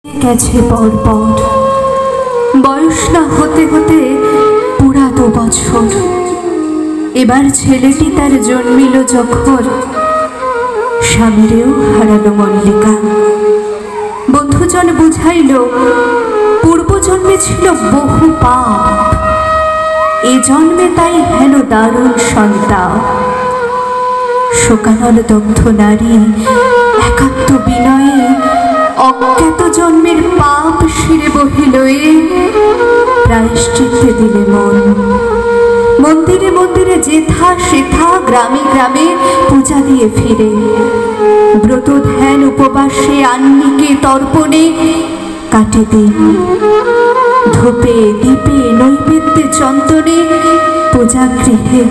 গেছে পরপর, বয়স না হতে হতে পুরা 2 বছর। এবার ছেলেটি তার জন্মিল যখন, স্বামীরেও হারালো মল্লিকা। বন্ধুজন বুঝাইল পূর্বজন্মে ছিল বহু পাপ, এ জন্মে তাই হেন দারুণ সন্তাপ। শোকানল দগ্ধ নারী একাত্ম বিনয়ে, অজ্ঞাত জন্মের পাপ শিরে বহিলয়ে প্রায়শ্চিত্তে দিলে মন। মন্দিরে মন্দিরে যেথা সেথা, গ্রামে গ্রামে পূজা দিয়ে ফিরে। ব্রত ধ্যান উপবাসে আন্নিকে তর্পণে কাটে দিন। ধূপে দীপে নৈবেদ্যে চন্দনে পূজাগৃহে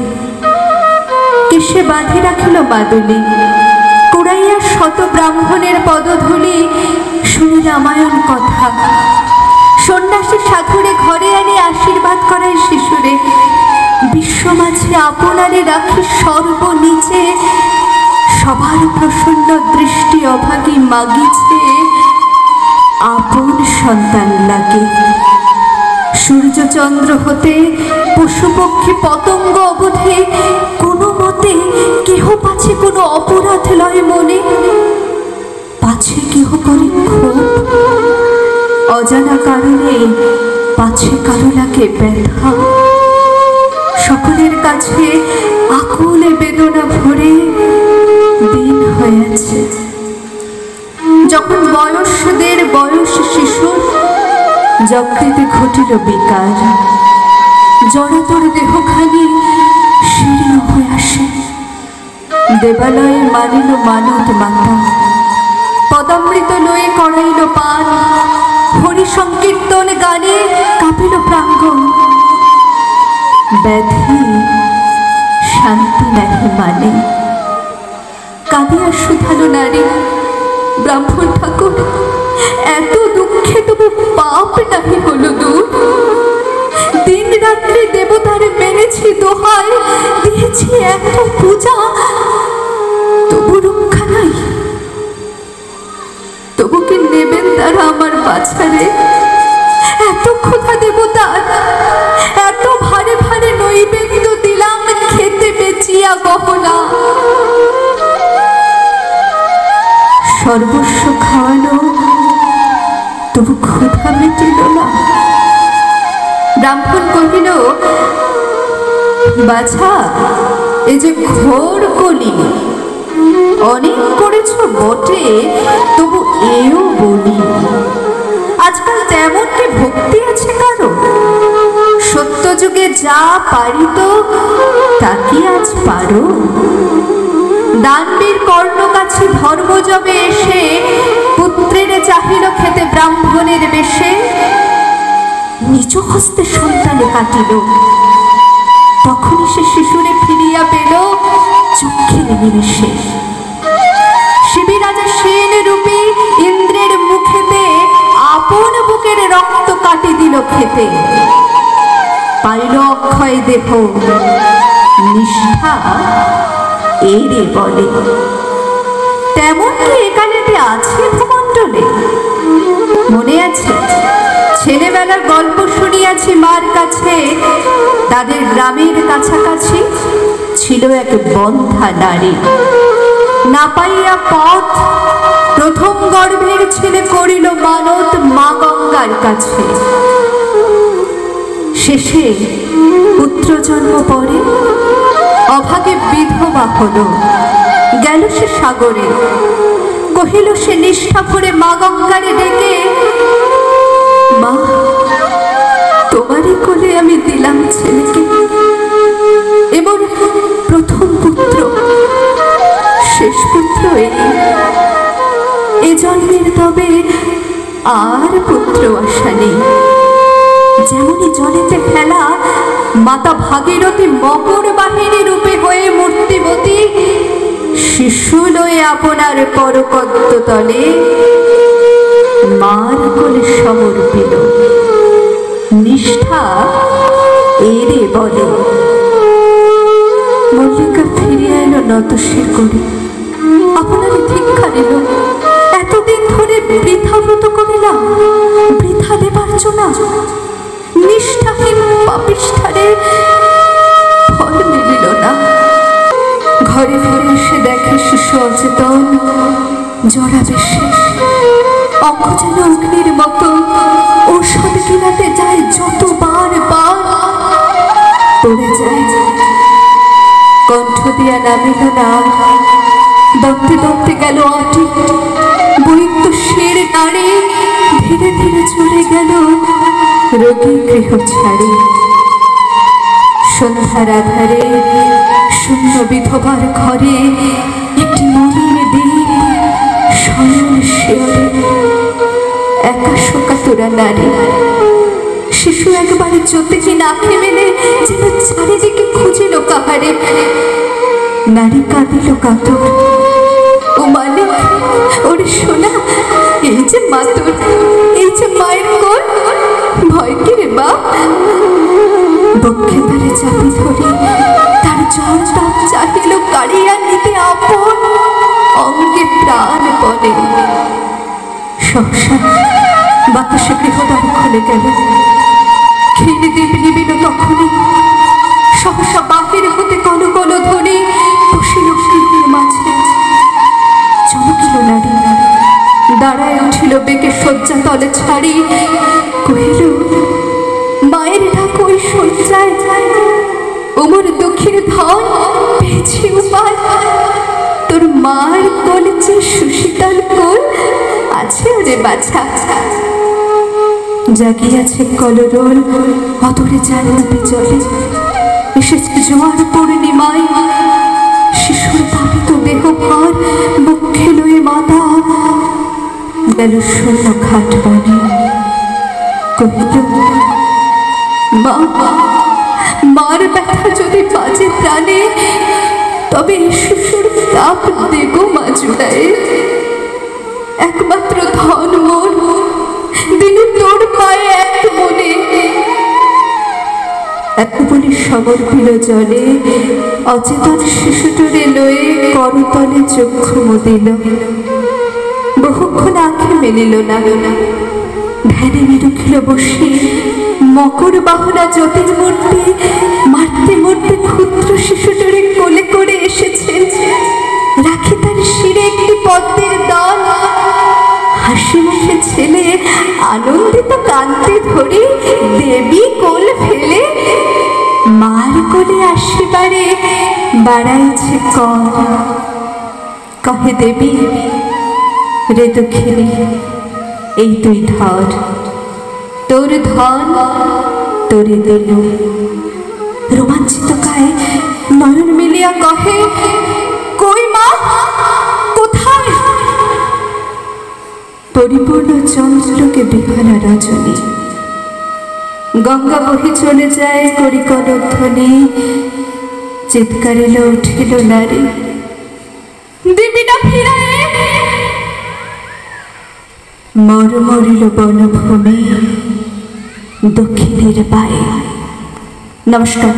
কেশে বাঁধি রাখিল মাদুলি। কুড়াইয়া শত ব্রাহ্মণের পদধূলি, শুনি রামায়ণ কথা। সন্ন্যাসী সাধুরে ঘরে আনি আশীর্বাদ করায় শিশুরে। বিশ্ব মাঝে আপনারে রাখি সর্বনিচে, সবার প্রসন্ন দৃষ্টি অভাগী মাগিছে আপন সন্তান লাগে। সূর্য চন্দ্র হতে পশু পক্ষী পতঙ্গ অবধি, কোনো মতে কেহ পাছে কোনো অপরাধ লয় মনে, পাছে কেহ করে ক্ষোভ। অজানা কারণে পাছে কারো লাগে ব্যথা। সকলের কাছে আকুলে বেদনা ভরে দিন হয়েছে। যখন বয়সদের বয়স শিশুর, যকৃতে ঘটিল বিকার। জড়তর দেহখানি শীর্ণ হয়ে আসে। দেবালয়ে মানিল মানত মাতা, পদামৃত লয়ে করাইল পান। হরি সংকীর্তন গানে কাঁপিল প্রাঙ্গণ। ব্যাধি শান্তি নাহি মানে, কাঁদিয়া শুধালো নারী ব্রাহ্মণ ঠাকুর, এত দুঃখে তবু পাপ নাহি হলো দূর? দিন রাত্রি দেবতার মেনেছি দোহাই, দিয়েছি এত পূজা, তবু রক্ষা নাই। তবু কি নেবেন তারা আমার বাছারে? এত ক্ষুধা দেবতার, এত ভারে ভারে নৈবেদ্য দিলাম, খেতে বেচিয়া গহনা। সর্বস্ব খাওয়ানো, তবু ক্ষুধা মেটিল না। ব্রাহ্মণ কহিল, বাছা, এ যে ঘোর কলি, অনেক করেছ বটে, তবু এও বলি, আজকাল তেমন কি ভক্তি আছে কারো? সত্য যুগে যা পারিত তা কি আজ পারো? দানবীর কর্ণকাছি ধর্মজবে এসে, পুত্রের চাহিল খেতে ব্রাহ্মণের বেশে। নিজ হস্তে সন্তানে কাটিল, তখনই সে শিশুরে ফিরিয়া পেল চক্ষের নিমেষে। শিবিরাজা সেন রূপী ইন্দ্রের মুখেতে, আপন বুকের রক্ত কাটি দিল খেতে। পাইল অক্ষয় দেহ, নিষ্ঠা এরে বলে। তেমন কি একালেতে আছে ভূমণ্ডলে? মনে আছে, ছেলেবেলার গল্প শুনিয়াছি মার কাছে। তাদের গ্রামের কাছাকাছি ছিল এক বন্ধা নারী। না পাইয়া পথ, প্রথম গর্ভের ছেলে করিল মানত মা গঙ্গার কাছে। শেষে পুত্র জন্ম পরে অভাগে বিধবা হল। গেল সে সাগরে, কহিল সে নিষ্ঠা ভরে মা গঙ্গারে ডেকে, মা, তোমারই কোলে আমি দিলাম ছেলেকে। এমন প্রথম পুত্র, শেষ পুত্র এ জন্মের তবে আর পুত্র আশা নেই। যেমনি জলেতে ফেলা মাতা ভাগীরথী মকর বাহিনী রূপে হয়ে মূর্তিবতী, শিশু লয়ে আপনার করকদ্দ তলে মার কোলে সমর্পিল। নিষ্ঠা এরে বলে। মল্লিকা ফিরিয়া এলো নতশির করে, আপনারে ধিক্কার এলো। এতদিন ধরে বৃথা ব্রত করে করিলাম বৃথা দেবার্চনা, নিষ্ঠাহীন পাপিষ্ঠারে ফল মিলিল না। ঘরে ফিরে এসে দেখে শিশু অচেতন, জড়াবেশে অঙ্গ যেন অগ্নির মতো ঔষধ কিনাতে যায়, যতবার পড়ে যায়। কণ্ঠ দিয়া নামিল না, দপ্তে দপ্তে গেল আটি, বৈদ্য শের নাড়ে ধীরে ধীরে চলে গেল রোগী গৃহ ছাড়ে। সন্ধ্যার আধারে শূন্য বিধবার ঘরে একটি মলিন দ্বীপ শয়ন শিয়রে, একা শোকাতুরা নারী। শিশু একবারে জ্যোতিহীন আঁখে মেলে যেন চারিদিকে খুঁজিল কাহারে। নারী কাঁদিল কাতর, ও মালিক, ওরে সোনা, এই যে মাতর, এই যে মায়ের কোল, ভয় কি রে বাপ? বক্ষে তারে চাপি ধরে তার জ্বর তাপ চাহিল কাড়িয়া নিতে আপন অঙ্গে প্রাণ পড়ে। সহসা বাতাসে গৃহদ্বার খুলে গেল, খেলে দ্বীপ নিবিল তখনই। সহসা বাহির হতে কল কল ধ্বনি বসিল গৃহের মাঝে। চমকিল নারী, দাঁড়ায় উঠিল বেগে শয্যা তলে ছাড়ি, কহিল, মায়ের ডাক ওই শয্যায়, ওমর দুঃখের ধন পেয়েছি উপায়। তোর মার কোল যে সুশীতল কোল আছে ওরে বাছা। জাগিয়াছে কলরোল অতরে জান্নাতে চলে, এসেছে জোয়ার পূর্ণিমায়। শিশুর তাপিত দেহ ভর বক্ষে লয়ে মাতা গেল শূন্য ঘাট বনে। কহিল, মা, মার ব্যথা যদি বাজে প্রাণে, তবে শিশুর তাপ দেব মা জুড়ায়। একমাত্র ধন মোর দিনে তোর পায়ে এক মনে। এত বলে সমর্পিল জলে অচেতন শিশুটোরে লয়ে করতলে চক্ষু মুদিল। বহুক্ষণ আঁখে মেলিল না, ধ্যানে নিরুখিল বসে মকর বাহনা জ্যোতির মূর্তি মারতে মারতে ক্ষুদ্র শিশুটোরে কোলে করে এসেছেন। রাখি তার শিরে একটি পদ্মের দল, হাসি মুখে ছেলে আনন্দিত কান্তি ধরে দেবী কোল ফেলে মার কোলে আসিবারে বাড়াইছে কর। কহে দেবী, রে দুঃখিনী, এই তুই ধর, তোর ধন তোরে দিল। রোমাঞ্চিত গায়ে নয়ন মিলিয়া কহে, কই মা, কোথায়? পরিপূর্ণ চন্দ্রকে বিফলা রজনী, গঙ্গা বহি চলে যায় করি কনক ধ্বনি। চিৎকারিল উঠিল নারী, দিবিনা ফিরায়ে। মর মরিল বনভূমি দক্ষিণের পায়ে। নমস্কার।